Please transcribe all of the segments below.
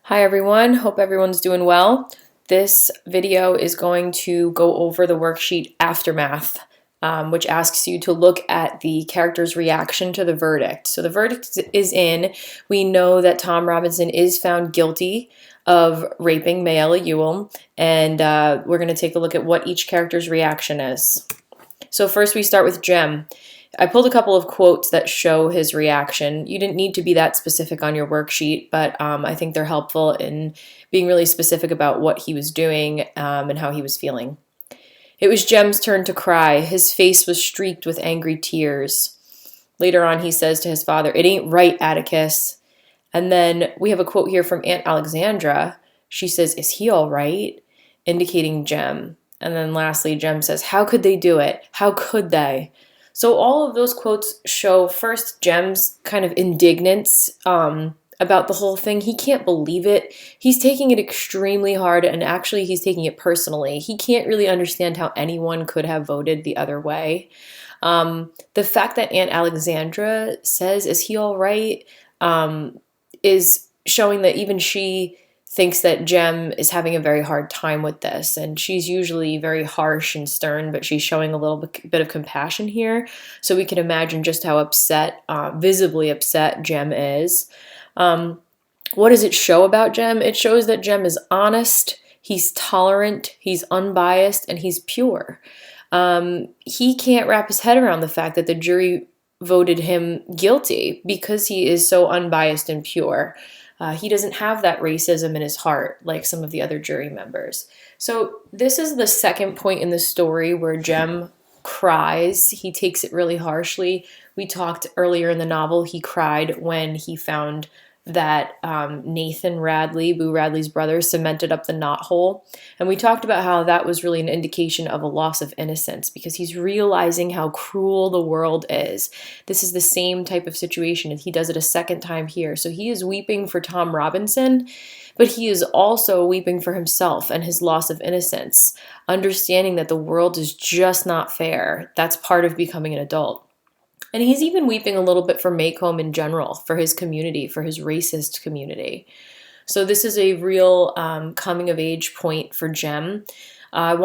Hi everyone, hope everyone's doing well. This video is going to go over the worksheet Aftermath, which asks you to look at the character's reaction to the verdict. So the verdict is in. We know that Tom Robinson is found guilty of raping Mayella Ewell, and we're going to take a look at what each character's reaction is. So first we start with Jem. I pulled a couple of quotes that show his reaction. You didn't need to be that specific on your worksheet, but I think they're helpful in being really specific about what he was doing and how he was feeling. It was Jem's turn to cry. His face was streaked with angry tears. Later on, he says to his father, "It ain't right, Atticus." And then we have a quote here from Aunt Alexandra. She says, "Is he all right?" indicating Jem. And then lastly, Jem says, "How could they do it? How could they?" So all of those quotes show first Jem's kind of indignance about the whole thing. He can't believe it. He's taking it extremely hard, and actually he's taking it personally. He can't really understand how anyone could have voted the other way. The fact that Aunt Alexandra says, "Is he all right?" Is showing that even she thinks that Jem is having a very hard time with this, and she's usually very harsh and stern, but she's showing a little bit of compassion here, so we can imagine just how upset, visibly upset Jem is. What does it show about Jem? It shows that Jem is honest, he's tolerant, he's unbiased, and he's pure. He can't wrap his head around the fact that the jury voted him guilty because he is so unbiased and pure. He doesn't have that racism in his heart like some of the other jury members. So this is the second point in the story where Jem cries. He takes it really harshly. We talked earlier in the novel, he cried when he found that Nathan Radley, Boo Radley's brother, cemented up the knot hole. And we talked about how that was really an indication of a loss of innocence because he's realizing how cruel the world is. This is the same type of situation, and he does it a second time here. So he is weeping for Tom Robinson, but he is also weeping for himself and his loss of innocence, understanding that the world is just not fair. That's part of becoming an adult. And he's even weeping a little bit for Maycomb in general, for his community, for his racist community. So this is a real coming of age point for Jem. I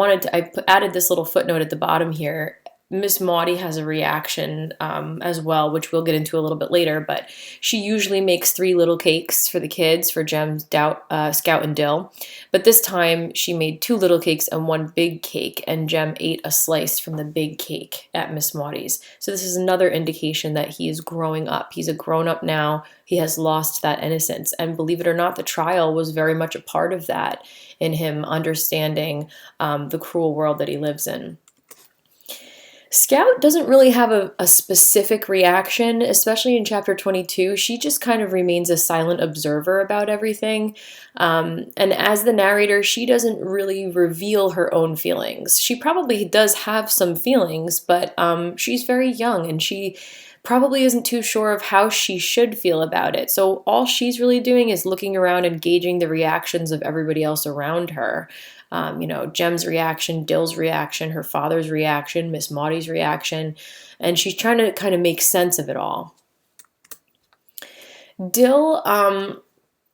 added this little footnote at the bottom here. Miss Maudie has a reaction as well, which we'll get into a little bit later, but she usually makes 3 little cakes for the kids, for Jem's Scout and Dill. But this time she made 2 little cakes and 1 big cake, and Jem ate a slice from the big cake at Miss Maudie's. So this is another indication that he is growing up. He's a grown-up now. He has lost that innocence. And believe it or not, the trial was very much a part of that in him understanding the cruel world that he lives in. Scout doesn't really have a specific reaction, especially in chapter 22. She just kind of remains a silent observer about everything. And as the narrator, she doesn't really reveal her own feelings. She probably does have some feelings, but she's very young and she probably isn't too sure of how she should feel about it. So all she's really doing is looking around and gauging the reactions of everybody else around her. Jem's reaction, Dill's reaction, her father's reaction, Miss Maudie's reaction, and she's trying to kind of make sense of it all. Dill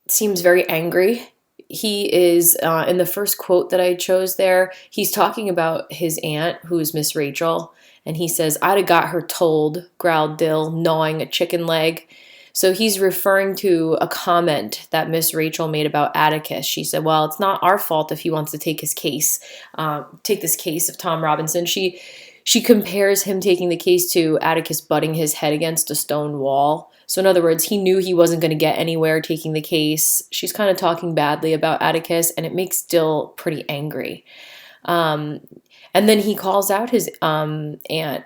seems very angry. He is, in the first quote that I chose there, he's talking about his aunt, who is Miss Rachel, and he says, "I'd have got her told," growled Dill, gnawing a chicken leg. So he's referring to a comment that Miss Rachel made about Atticus. She said, "Well, it's not our fault if he wants to take his case, take this case of Tom Robinson." She compares him taking the case to Atticus butting his head against a stone wall. So in other words, he knew he wasn't going to get anywhere taking the case. She's kind of talking badly about Atticus, and it makes Dill pretty angry. And then he calls out his aunt,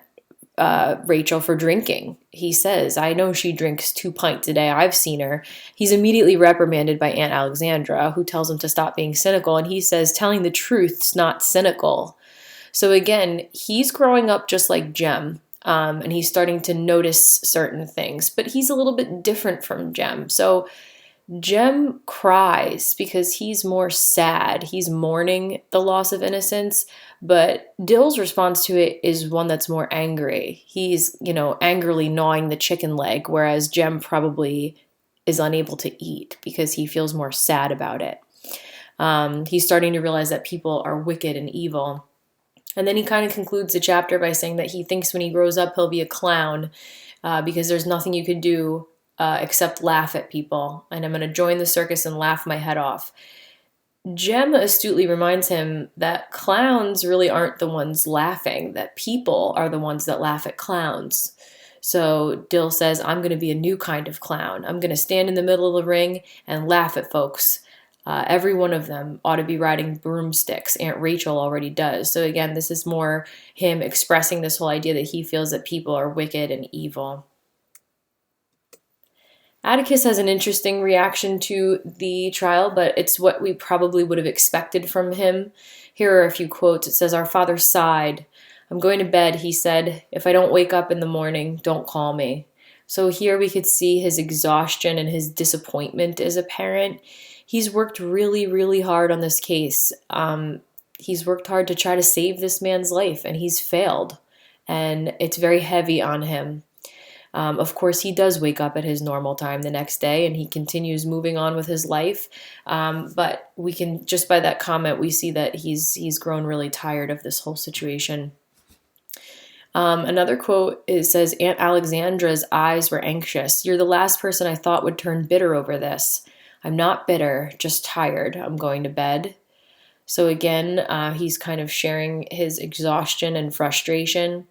Rachel, for drinking. He says, "I know she drinks 2 pints a day. I've seen her." He's immediately reprimanded by Aunt Alexandra, who tells him to stop being cynical. And he says, "Telling the truth's not cynical." So again, he's growing up just like Jem, and he's starting to notice certain things. But he's a little bit different from Jem. So Jem cries because he's more sad. He's mourning the loss of innocence, but Dill's response to it is one that's more angry. He's, angrily gnawing the chicken leg, whereas Jem probably is unable to eat because he feels more sad about it. He's starting to realize that people are wicked and evil. And then he kind of concludes the chapter by saying that he thinks when he grows up he'll be a clown because there's nothing you could do except laugh at people. And I'm going to join the circus and laugh my head off. Jem astutely reminds him that clowns really aren't the ones laughing, that people are the ones that laugh at clowns. So Dill says, I'm going to be a new kind of clown. I'm going to stand in the middle of the ring and laugh at folks. Every one of them ought to be riding broomsticks. Aunt Rachel already does. So again, this is more him expressing this whole idea that he feels that people are wicked and evil. Atticus has an interesting reaction to the trial, but it's what we probably would have expected from him. Here are a few quotes. It says, our father sighed. I'm going to bed, he said. If I don't wake up in the morning, don't call me. So here we could see his exhaustion and his disappointment as a parent. He's worked really, really hard on this case. He's worked hard to try to save this man's life, and he's failed. And it's very heavy on him. Of course, he does wake up at his normal time the next day, and he continues moving on with his life. But we can, just by that comment, we see that he's grown really tired of this whole situation. Another quote, it says, Aunt Alexandra's eyes were anxious. You're the last person I thought would turn bitter over this. I'm not bitter, just tired. I'm going to bed. So again, he's kind of sharing his exhaustion and frustration.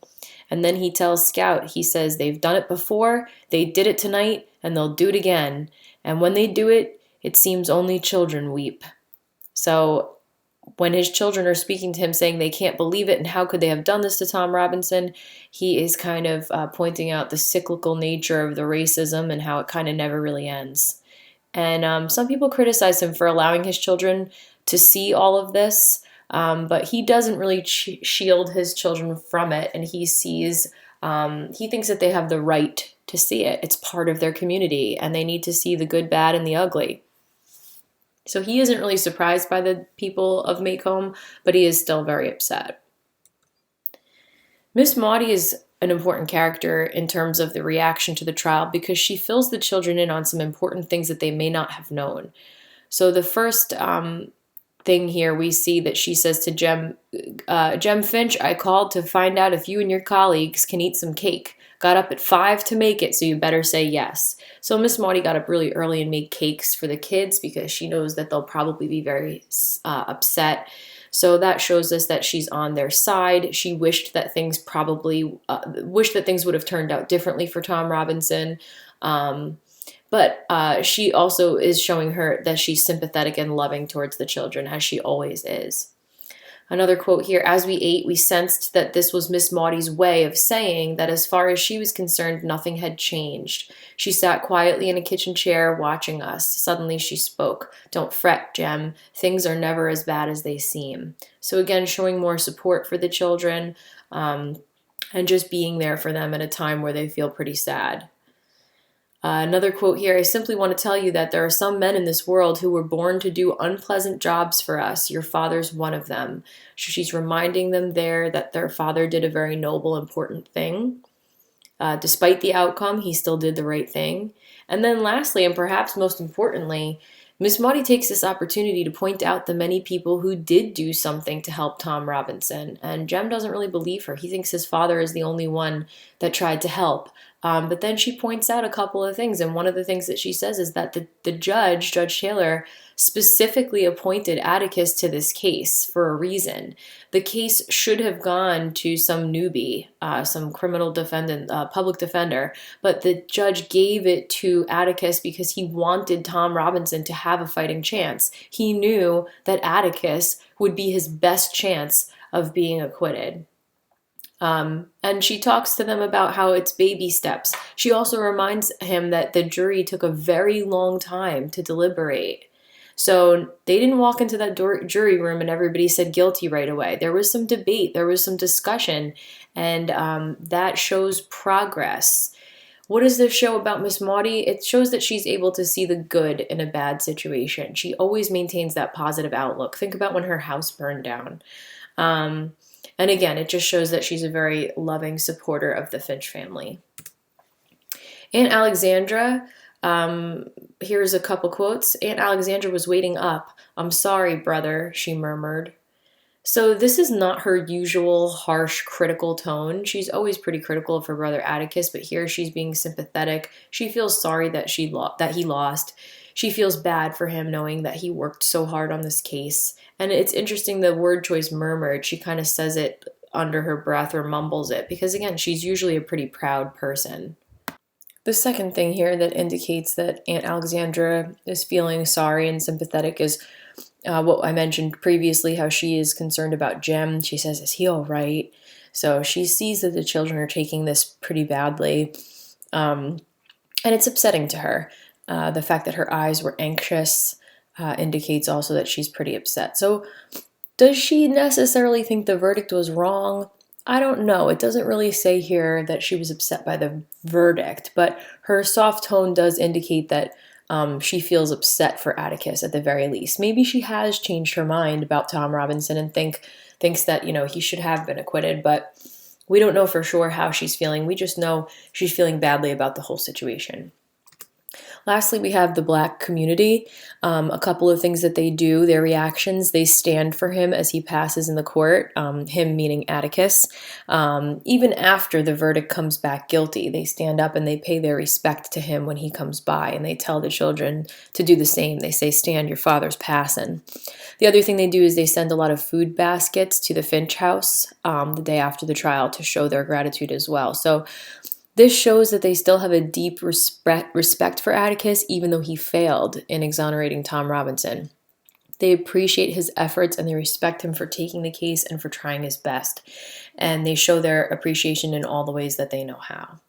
And then he tells Scout, he says, they've done it before, they did it tonight, and they'll do it again. And when they do it, it seems only children weep. So when his children are speaking to him saying they can't believe it and how could they have done this to Tom Robinson, he is kind of pointing out the cyclical nature of the racism and how it kind of never really ends. And some people criticize him for allowing his children to see all of this, but he doesn't really shield his children from it, and he thinks that they have the right to see it. It's part of their community, and they need to see the good, bad, and the ugly. So he isn't really surprised by the people of Maycomb, but he is still very upset. Miss Maudie is an important character in terms of the reaction to the trial because she fills the children in on some important things that they may not have known. So the first thing here, we see that she says to Jem Finch, I called to find out if you and your colleagues can eat some cake. Got up at 5 to make it, so you better say yes. So Miss Maudie got up really early and made cakes for the kids because she knows that they'll probably be very upset. So that shows us that she's on their side. She wished that things would have turned out differently for Tom Robinson. But she also is showing her that she's sympathetic and loving towards the children, as she always is. Another quote here, as we ate, we sensed that this was Miss Maudie's way of saying that as far as she was concerned, nothing had changed. She sat quietly in a kitchen chair watching us. Suddenly she spoke. Don't fret, Jem. Things are never as bad as they seem. So again, showing more support for the children and just being there for them at a time where they feel pretty sad. Another quote here, I simply want to tell you that there are some men in this world who were born to do unpleasant jobs for us. Your father's one of them. So she's reminding them there that their father did a very noble, important thing. Despite the outcome, he still did the right thing. And then lastly, and perhaps most importantly, Miss Maudie takes this opportunity to point out the many people who did do something to help Tom Robinson. And Jem doesn't really believe her. He thinks his father is the only one that tried to help. But then she points out a couple of things. And one of the things that she says is that the judge, Judge Taylor, specifically appointed Atticus to this case for a reason. The case should have gone to some newbie, some criminal defendant, public defender, but the judge gave it to Atticus because he wanted Tom Robinson to have a fighting chance. He knew that Atticus would be his best chance of being acquitted. And she talks to them about how it's baby steps. She also reminds him that the jury took a very long time to deliberate. So they didn't walk into that jury room and everybody said guilty right away. There was some debate, there was some discussion, and that shows progress. What does this show about Miss Maudie? It shows that she's able to see the good in a bad situation. She always maintains that positive outlook. Think about when her house burned down. And again, it just shows that she's a very loving supporter of the Finch family. Aunt Alexandra, Here's a couple quotes. Aunt Alexandra was waiting up. I'm sorry, brother, she murmured. So this is not her usual harsh, critical tone. She's always pretty critical of her brother Atticus, but here she's being sympathetic. She feels sorry that that he lost. She feels bad for him knowing that he worked so hard on this case. And it's interesting the word choice murmured. She kind of says it under her breath or mumbles it because again, she's usually a pretty proud person. The second thing here that indicates that Aunt Alexandra is feeling sorry and sympathetic is what I mentioned previously, how she is concerned about Jem. She says, is he all right? So she sees that the children are taking this pretty badly, and it's upsetting to her. The fact that her eyes were anxious indicates also that she's pretty upset. So does she necessarily think the verdict was wrong? I don't know. It doesn't really say here that she was upset by the verdict, but her soft tone does indicate that she feels upset for Atticus at the very least. Maybe she has changed her mind about Tom Robinson and thinks that, he should have been acquitted, but we don't know for sure how she's feeling. We just know she's feeling badly about the whole situation. Lastly, we have the Black community. A couple of things that they do, their reactions, they stand for him as he passes in the court, him meaning Atticus. Even after the verdict comes back guilty, they stand up and they pay their respect to him when he comes by, and they tell the children to do the same. They say, stand, your father's passing. The other thing they do is they send a lot of food baskets to the Finch house the day after the trial to show their gratitude as well. So this shows that they still have a deep respect for Atticus, even though he failed in exonerating Tom Robinson. They appreciate his efforts and they respect him for taking the case and for trying his best. And they show their appreciation in all the ways that they know how.